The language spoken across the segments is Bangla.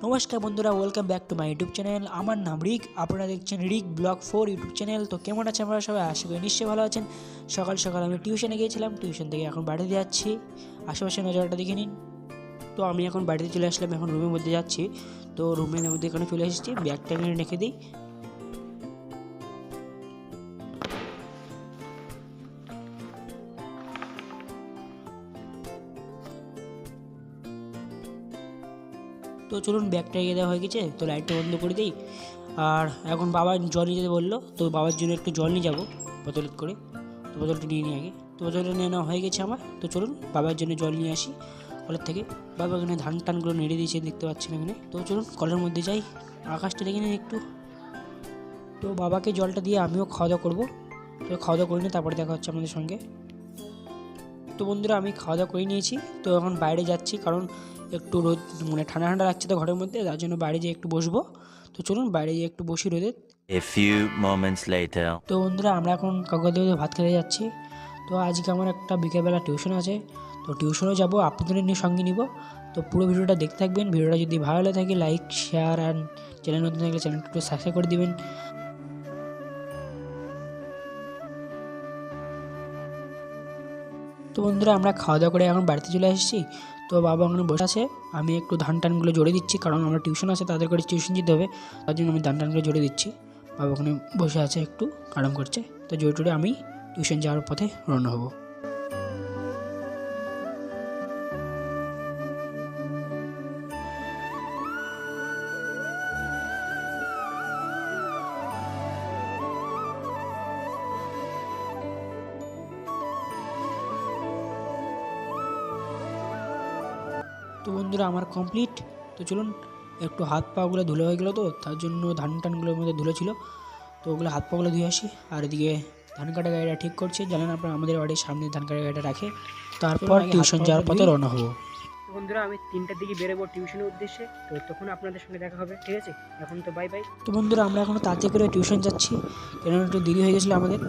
নমস্কার বন্ধুরা, welcome back to my YouTube channel. আমার নাম রিক, আপনারা দেখছেন রিক ব্লগ 4 ইউটিউব চ্যানেল। তো কেমন আছেন আপনারা সবাই? আশা করি নিশ্চয়ই ভালো আছেন। সকাল সকাল আমি টিউশনে গিয়েছিলাম, টিউশন থেকে এখন বাড়িতে যাচ্ছি। আশেপাশে নজরটা দেখে নিন। তো আমি এখন বাড়িতে চলে আসলাম, এখন রুমের মধ্যে যাচ্ছি। তো রুমের মধ্যে এখানে চলে এসেছি, ব্যাগটা এখানে রেখে দিই। তো চলুন, ব্যাগটা রেখে দেওয়া হয়ে গেছে, তো লাইটটা বন্ধ করে দিই। আর এখন বাবা জল নিয়ে যেতে বললো, তো বাবার জন্য একটু জল নিয়ে যাবো বোতলে করে। তো বোতলটা নিয়ে নিই আগে। তো বোতলটা নিয়ে নেওয়া হয়ে গেছে আমার। তো চলুন বাবার জন্য জল নিয়ে আসি কলের থেকে। বাবা এখানে ধান টানগুলো নেড়ে দিয়েছে, দেখতে পাচ্ছেন এখানে। তো চলুন কলের মধ্যে যাই, আকাশটা দেখে নিন একটু। তো বাবাকে জলটা দিয়ে আমিও খাওয়া দাওয়া করবো। তো খাওয়া দাওয়া করে নিই, তারপরে দেখা হচ্ছে আমাদের সঙ্গে। তো বন্ধুরা, আমি খাওয়া দাওয়া করে নিয়েছি। তো এখন বাইরে যাচ্ছি, কারণ একটু রোদ মানে ঠান্ডা ঠান্ডা লাগছে তো ঘরের মধ্যে, তার জন্য বাইরে যেয়ে একটু বসবো। তো চলুন বাইরে গিয়ে একটু বসি রোদে। A few moments later. তো বন্ধুরা, আমরা এখন কাকা দিয়ে ভাত খেতে যাচ্ছি। তো আজকে আমার একটা বিকেলবেলা টিউশন আছে, তো টিউশনেও যাবো, আপনাদের নিয়ে সঙ্গে নিব। তো পুরো ভিডিওটা দেখতে থাকবেন। ভিডিওটা যদি ভালো লাগে থাকে লাইক শেয়ার, অ্যান্ড চ্যানেল নতুন থাকলে চ্যানেলটা একটু সাবস্ক্রাইব করে দিবেন। তো বন্ধুরা, আমরা খাওয়া দাওয়া করে এখন বাড়িতে চলে এসেছি। তো বাবা ওখানে বসে আছে, আমি একটু ধান টানগুলো জড়ে দিচ্ছি, কারণ আমার টিউশন আছে, তাদের করে টিউশন যেতে হবে, তার জন্য আমি ধান টানগুলো জড়ে দিচ্ছি। বাবা ওখানে বসে আছে, একটু আরাম করছে। তো জড়ে টড়ে আমি টিউশন যাওয়ার পথে রওনা হব। তো বন্ধুরা, আমার কমপ্লিট। তো চলুন, একটু হাত পাগুলো ধুলো হয়ে গেলো, তো তার জন্য ধান টানগুলোর মধ্যে ধুলো ছিল, তো ওগুলো হাত পাগুলো ধুয়ে আসি। আর এদিকে ধান কাটা গাড়িটা ঠিক করছে, জানেন আপনারা আমাদের বাড়ির সামনে ধান কাটা গাড়িটা রাখে। তারপর টিউশন যাওয়ার পথে রওনা হবো। বন্ধুরা, আমি 3টার দিকে বেরোবো টিউশনের উদ্দেশ্যে, তো তখন আপনাদের সঙ্গে দেখা হবে, ঠিক আছে? এখন তো বাই বাই। তো বন্ধুরা, আমরা এখন তাড়াতাড়ি করে টিউশন যাচ্ছি, কেন একটু দেরি হয়ে গেছিলো আমাদের।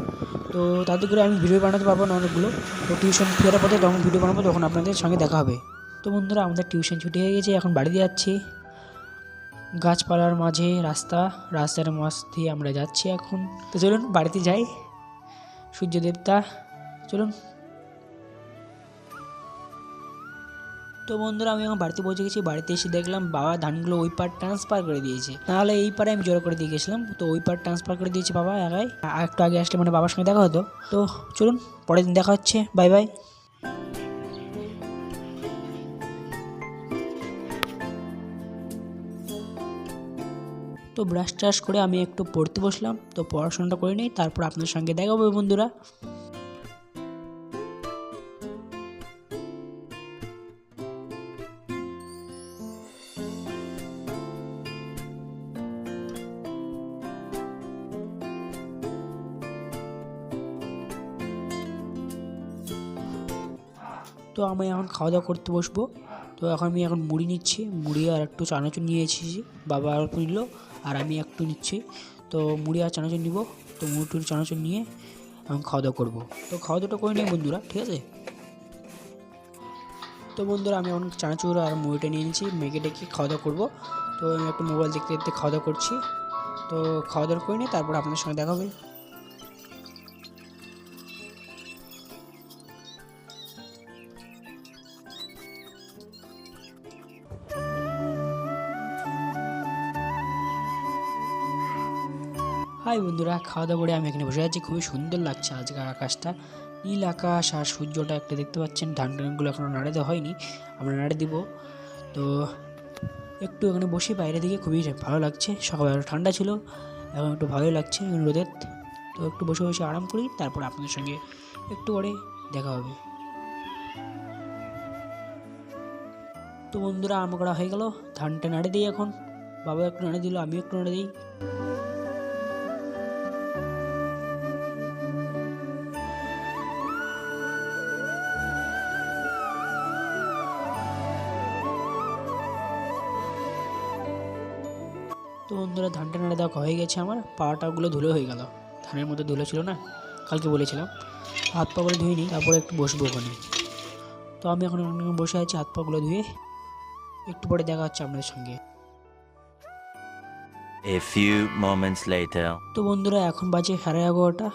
তো তাড়াতাড়ি করে আমি ভিডিও বানাতে পারবো না অনেকগুলো, তো টিউশন ফেরার পথে তখন ভিডিও বানাবো, তখন আপনাদের সঙ্গে দেখা হবে। তো বন্ধুরা, আমাদের টিউশন ছুটি হয়ে গেছে, এখন বাড়িতে যাচ্ছি। গাছপালার মাঝে রাস্তার মাঝ দিয়ে আমরা যাচ্ছি এখন। তো চলুন বাড়িতে যাই। সূর্য দেবতা, চলুন। তো বন্ধুরা, আমি এখন বাড়িতে পৌঁছে গেছি। বাড়িতে এসে দেখলাম বাবা ধানগুলো ওই পার ট্রান্সফার করে দিয়েছে, নাহলে এই পারে আমি জোর করে দিয়ে গেছিলাম। তো ওই পার ট্রান্সফার করে দিয়েছে বাবা একাই। আর একটু আগে আসলে মানে বাবার সঙ্গে দেখা হতো। তো চলুন, পরের দিন দেখা হচ্ছে, বাই বাই। তো ব্রাশ ট্রাশ করে আমি একটু পড়তে বসলাম। তো পড়াশোনাটা করে নিই, তারপর আপনার সঙ্গে দেখা হবে বন্ধুরা। তো আমি এখন খাওয়া দাওয়া করতে বসবো। তো এখন আমি মুড়ি নিচ্ছি, মুড়ি আর একটু চানাচুর নিয়ে এসেছি। বাবা অল্প নিল আর আমি একটু নিচ্ছি। তো মুড়ি আর চানাচুর নিব। তো মুড়ি চানাচুর নিয়ে এখন খাওয়া দাওয়া করবো। তো খাওয়া দাওয়াটা করে নিই বন্ধুরা, ঠিক আছে? তো বন্ধুরা, আমি এখন চানাচুর আর মুড়িটা নিয়ে নিচ্ছি, মেখে ডেকে খাওয়া দাওয়া করবো। তো আমি একটু মোবাইল দেখতে দেখতে খাওয়া দাওয়া করছি। তো খাওয়া দাওয়া করে নিই, তারপর আপনাদের সঙ্গে দেখা হবে। হাই বন্ধুরা, খাওয়া দাওয়া করে আমি এখানে বসে আছি। খুবই সুন্দর লাগছে আজকের আকাশটা, নীল আকাশ আর সূর্যটা একটা দেখতে পাচ্ছেন। ধান টানগুলো এখনও নাড়ে দেওয়া হয়নি, আমরা নাড়ে দিব। তো একটু এখানে বসে বাইরে দিকে, খুবই ভালো লাগছে। সকালবেলা ঠান্ডা ছিল, এখন একটু ভালোই লাগছে রোদের। তো একটু বসে বসে আরাম করি, তারপর আপনাদের সঙ্গে একটু পরে দেখা হবে। তো বন্ধুরা, আরাম করা হয়ে গেল, ধানটা নাড়ে দিই এখন। বাবা একটু নাড়ে দিল, আমিও একটু নাড়ে দিই। তো বন্ধুরা, ধানটা নাড়ে দেওয়া হয়ে গেছে, আমার পাটাগুলো ধুলো হয়ে গেল। ধানের মধ্যে ধুলো ছিল না, কালকে বলেছিলাম। হাত পাগুলো ধুয়ে নিই, তারপরে একটু বসবো ওখানে। তো আমি এখন বসে আছি হাত পাগুলো ধুয়ে। একটু পরে দেখা হচ্ছে আপনাদের সঙ্গে। A few moments later. তো বন্ধুরা এখন বাজে 11:30।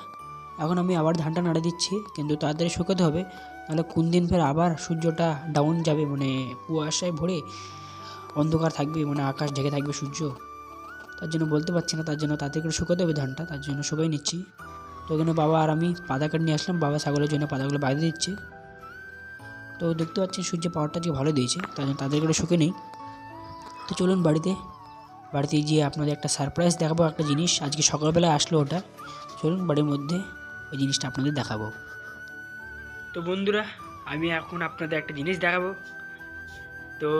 এখন আমি আবার ধানটা নাড়ে দিচ্ছি, কিন্তু তাড়াতাড়ি শুকাতে হবে, নাহলে কোন দিন ফের আবার সূর্যটা ডাউন যাবে, মানে কুয়াশায় ভরে অন্ধকার থাকবে, মানে আকাশ ঢেকে থাকবে সূর্য। তার জন্য বলতে পারছি না, তার জন্য তাড়াতাড়ি করে শুকাতে হবে ধানটা, তার জন্য শুকাই নিচ্ছি। তো ওখানে বাবা আর আমি পাতা কাট নিয়ে আসলাম, বাবা ছাগলের জন্য পাতাগুলো বাইরে দিচ্ছে। তো দেখতে পাচ্ছেন সূর্যের পাওয়ারটা আজকে ভালো দিয়েছে, তার জন্য তাড়াতাড়ি করে শুকে নেই। তো চলুন বাড়িতে গিয়ে আপনাদের একটা সারপ্রাইজ দেখাবো, একটা জিনিস আজকে সকালবেলায় আসলো ওটা। চলুন বাড়ির মধ্যে ওই জিনিসটা আপনাদের দেখাবো। তো বন্ধুরা, আমি এখন আপনাদের একটা জিনিস দেখাবো। তো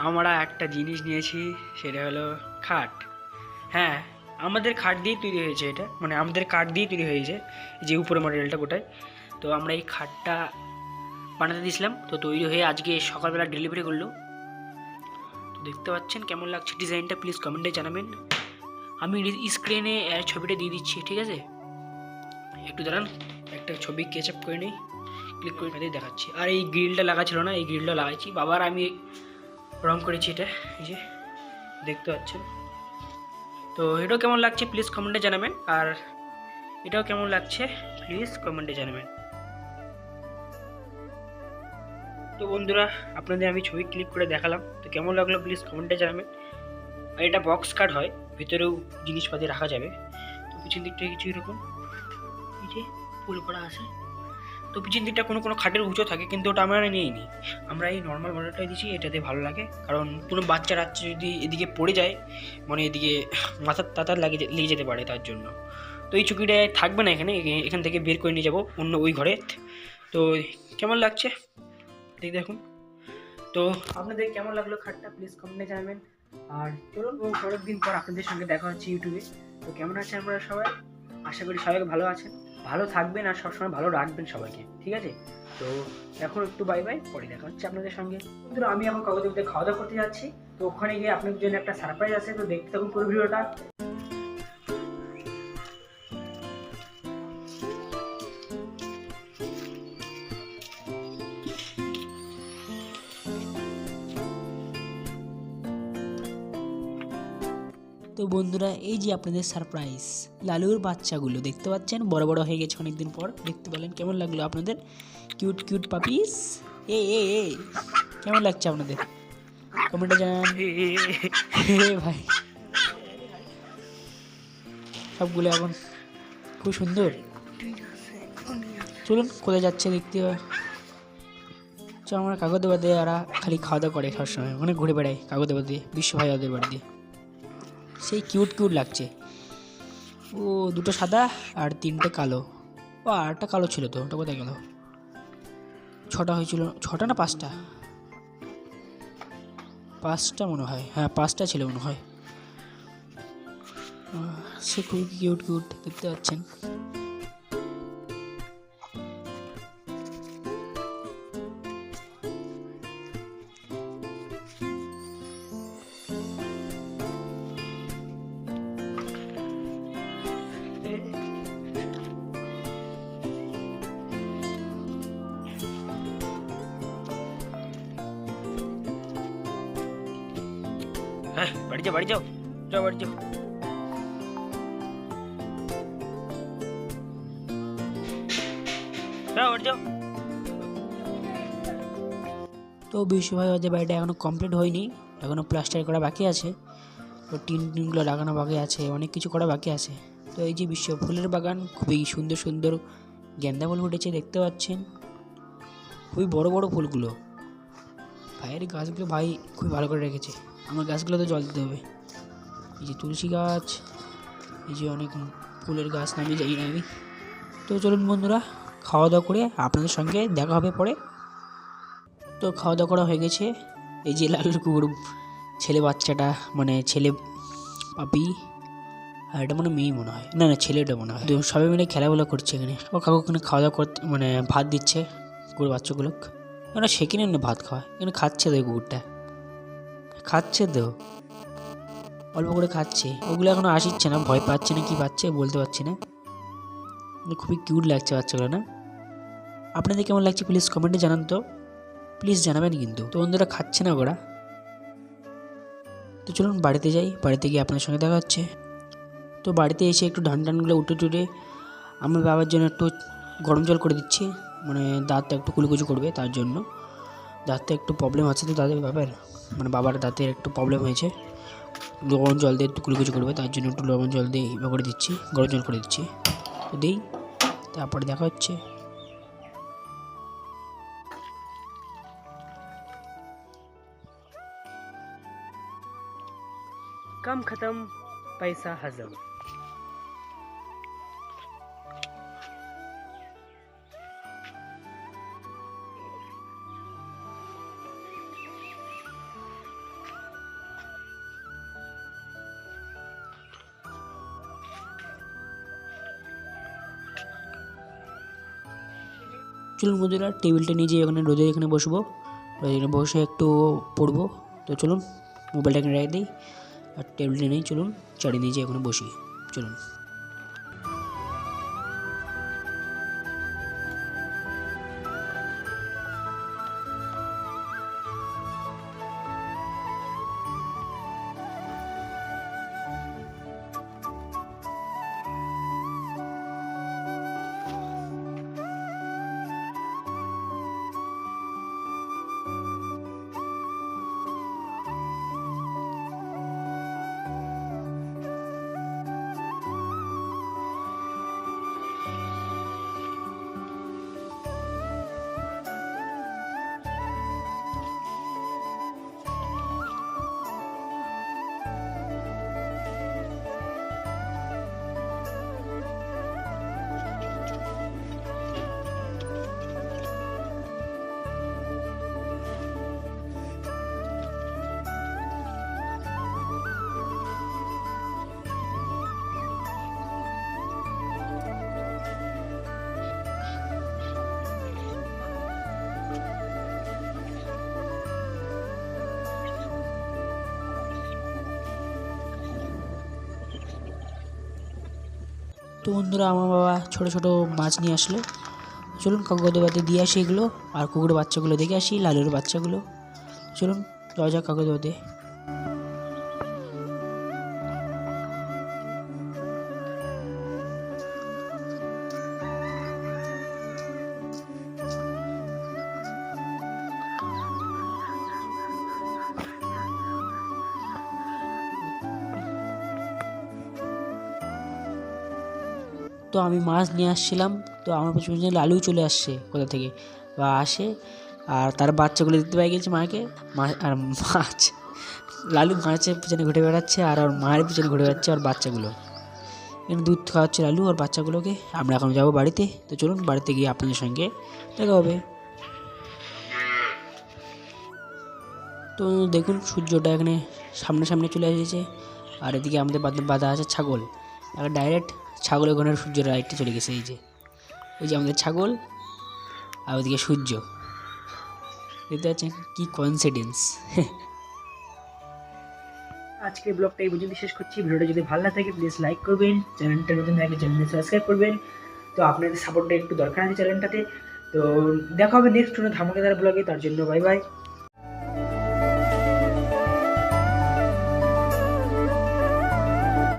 আমরা একটা জিনিস নিয়েছি, সেটা হলো খাট। হ্যাঁ, আমাদের খাট দিয়েই তৈরি হয়েছে এটা, মানে আমাদের কাঠ দিয়েই তৈরি হয়েছে, যে উপরে মডেলটা গোটায়। তো আমরা এই খাটটা বানাতে দিয়েছিলাম, তো তৈরি হয়ে আজকে সকালবেলা ডেলিভারি করলো। তো দেখতে পাচ্ছেন কেমন লাগছে ডিজাইনটা, প্লিজ কমেন্টে জানাবেন। আমি স্ক্রিনে ছবিটা দিয়ে দিচ্ছি, ঠিক আছে? একটু দাঁড়ান, একটা ছবি কেচ আপ করে নিই, ক্লিক করে তাদের দেখাচ্ছি। আর এই গ্রিলটা লাগা ছিল না, এই গ্রিলটা লাগাইছি, বাবার আমি রং করেছি এটা, এই যে দেখতে পাচ্ছেন। তো এটাও কেমন লাগছে প্লিজ কমেন্টে জানাবেন, আর এটাও কেমন লাগছে প্লিজ কমেন্টে জানাবেন। তো বন্ধুরা, আপনাদের আমি ছবি ক্লিক করে দেখালাম, তো কেমন লাগলো প্লিজ কমেন্টে জানাবেন। আর এটা বক্স কাট হয়, ভিতরেও জিনিসপাতি রাখা যাবে। তো পিছন দিকটা কিছু এরকম এই যে ফুল করা আছে। তো পিছন দিকটা কোনো খাটের উঁচু থাকে, কিন্তু ওটা আমরা নিইনি, আমরা এই নর্মাল মডেলটাই দিচ্ছি, এটাতে ভালো লাগে। কারণ কোনো বাচ্চা যদি এদিকে পড়ে যায়, মানে এদিকে মাথার তাতার লেগে যেতে পারে, তার জন্য। তো এই চুকিটা থাকবে না এখান থেকে বের করে নিয়ে যাবো অন্য ওই ঘরে। তো কেমন লাগছে দেখুন। তো আপনাদের কেমন লাগলো খাটটা প্লিজ কমেন্টে জানাবেন। আর চলুন অনেক দিন পর আপনাদের সঙ্গে দেখা হচ্ছে ইউটিউবে। তো কেমন আছেন আপনারা সবাই? আশা করি সবাই ভালো আছেন, ভালো থাকবেন, আর সবসময় ভালো রাখবেন সবাইকে, ঠিক আছে? তো এখন একটু বাই বাই, পরে দেখা হচ্ছে আপনাদের সঙ্গে। বন্ধুরা, আমি এখন কাগজে খাওয়া দাওয়া করতে যাচ্ছি, তো ওখানে গিয়ে আপনাদের জন্য একটা সারপ্রাইজ আছে, তো দেখতে থাকুন পুরো ভিডিওটা। তো বন্ধুরা, এই যে আপনাদের সারপ্রাইজ, লালুর বাচ্চাগুলো দেখতে পাচ্ছেন, বড় বড় হয়ে গেছে অনেকদিন পর, দেখতে পেলেন। কেমন লাগলো আপনাদের? কিউট কিউট পাপিস, এ এ এ কেমন লাগছে আপনাদের? কমেন্টে জানান। ভাই, সবগুলো এখন খুব সুন্দর। চলুন কোথায় যাচ্ছে দেখতে হয়। চল, আমরা কাগজে বাদে আর খালি খাওয়া দাওয়া করে সবসময়, অনেক ঘুরে বেড়াই কাগজে বাদে বিশ্ব ভাই ওদের বাড়ি দিয়ে। সেই কিউট কিউট লাগছে। ও দুটো সাদা আর তিনটে কালো। ও আরটা কালো ছিল, তো ওটা কোথায় গেল? ছটা হয়েছিল, ছটা না পাঁচটা? পাঁচটা মনে হয়, হ্যাঁ পাঁচটা ছিল মনে হয়। সে খুবই কিউট কিউট দেখতে পাচ্ছেন। হ্যাঁ, বাড়ি যাও বাড়ি যাও, যাও বাড়ি যাও। যাও বাড়ি যাও। তো বিশ্বভাই ওদের বাড়িটা এখনও কমপ্লিট হয়নি, এখনও প্লাস্টার করা বাকি আছে, তো টিনগুলো লাগানো বাকি আছে, অনেক কিছু করা বাকি আছে। তো এই যে বিশ্ব ফুলের বাগান, খুবই সুন্দর সুন্দর গেন্দা ফুল ফুটেছে দেখতে পাচ্ছেন, খুবই বড় বড় ফুলগুলো। ভাইয়ের গাছগুলো ভাই খুবই ভালো করে রেখেছে, আমার গাছগুলো তো জল দিতে হবে। এই যে তুলসী গাছ, এই যে অনেক ফুলের গাছ নামিয়ে যাই আমি। তো চলুন বন্ধুরা, খাওয়া দাওয়া করে আপনাদের সঙ্গে দেখা হবে পরে। তো খাওয়া দাওয়া করা হয়ে গেছে। এই যে লালুর কুকুর ছেলে বাচ্চাটা, মানে ছেলে পাপি, আর এটা মানে মেয়ে মনে হয়, না না ছেলেটা মনে হয়। তো সবাই মিলে খেলাধুলা করছে এখানে। ও কাকু এখানে খাওয়া দাওয়া করতে, মানে ভাত দিচ্ছে কুকুর বাচ্চাগুলো। এখানে সেখানে না ভাত খাওয়া, এখানে খাচ্ছে তো কুকুরটা, খাচ্ছে তো অল্প করে খাচ্ছে। ওগুলো এখনো আসিচ্ছে না, ভয় পাচ্ছে না কি পাচ্ছে বলতে পারছি না। খুবই কিউট লাগছে বাচ্চাগুলো, না? আপনাদের কেমন লাগছে প্লিজ কমেন্টে জানান তো, প্লিজ জানাবেন কিন্তু। তো বন্ধুরা খাচ্ছে না ওরা, তো চলুন বাড়িতে যাই, বাড়িতে গিয়ে আপনার সঙ্গে দেখা হচ্ছে। তো বাড়িতে এসে একটু ধান টানগুলো উঠে টুটে আমার বাবার জন্য একটু গরম জল করে দিচ্ছি, মানে দাঁতটা একটু কুলকুচি করবে তার জন্য। দাঁতে একটু প্রবলেম আছে তো দাঁতের বাবার, মানে বাবার দাঁতের একটু প্রবলেম হয়েছে, লবণ জল দিয়ে একটু কুলকুচি করবে তার জন্য একটু লবণ জল দিয়ে ইয়ে করে দিচ্ছি, গরম জল করে দিচ্ছি। তো দিই, তারপরে দেখা হচ্ছে। कम खत्म पैसा हजम। চলুন বন্ধুরা, টেবিলটা নিয়ে যেয়ে ওখানে রোদে এখানে বসবো, এখানে বসে একটু পড়বো। তো চলুন মোবাইলটা এখানে রেখে দিই আর টেবিলটা নিয়ে চলুন চাড়িয়ে নিয়ে যেয়ে ওখানে বসি। চলুন। তো বন্ধুরা, আমার বাবা ছোটো ছোটো মাছ নিয়ে আসলো। চলুন কাকুদের বাড়িতে দিয়ে আসি এগুলো, আর কুকুরের বাচ্চাগুলো দেখে আসি, লালুর বাচ্চাগুলো। চলুন যাওয়া যাক কাকুদের বাড়িতে। তো আমি মাছ নিয়ে আসছিলাম, তো আমার পিছনে পিছনে লালু চলে আসছে কোথা থেকে বা আসে, আর তার বাচ্চাগুলো দেখতে পাই গেছে মাকে। আর মাছ, লালু মাছের পিছনে ঘুরে বেড়াচ্ছে আর ওর মায়ের পিছনে ঘুরে বেড়াচ্ছে আর বাচ্চাগুলো। এখানে দুধ খাওয়াচ্ছে লালু আর বাচ্চাগুলোকে। আমরা এখন যাবো বাড়িতে। তো চলুন বাড়িতে গিয়ে আপনাদের সঙ্গে দেখা হবে। তো দেখুন সূর্যটা এখানে সামনে চলে এসেছে, আর এদিকে আমাদের বাঁধা আছে ছাগল। আর ডাইরেক্ট ছাগলের ঘনের সূর্যের রাইটে চলে গেছে। এই যে আমাদের ছাগল, আর ওইদিকে সূর্য। দেখতে পাচ্ছেন কি কোইন্সিডেন্স। আজকের ব্লগটা এই পর্যন্ত শেষ করছি। ভিডিওটা যদি ভালো লাগে থাকে প্লিজ লাইক করবেন, চ্যানেলটা নতুন থাকলে চ্যানেলটা সাবস্ক্রাইব করবেন। তো আপনাদের সাপোর্টটা একটু দরকার আছে চ্যানেলটাতে। তো দেখা হবে নেক্সট কোনো ধামাকাদার ব্লগে, তার জন্য বাই বাই।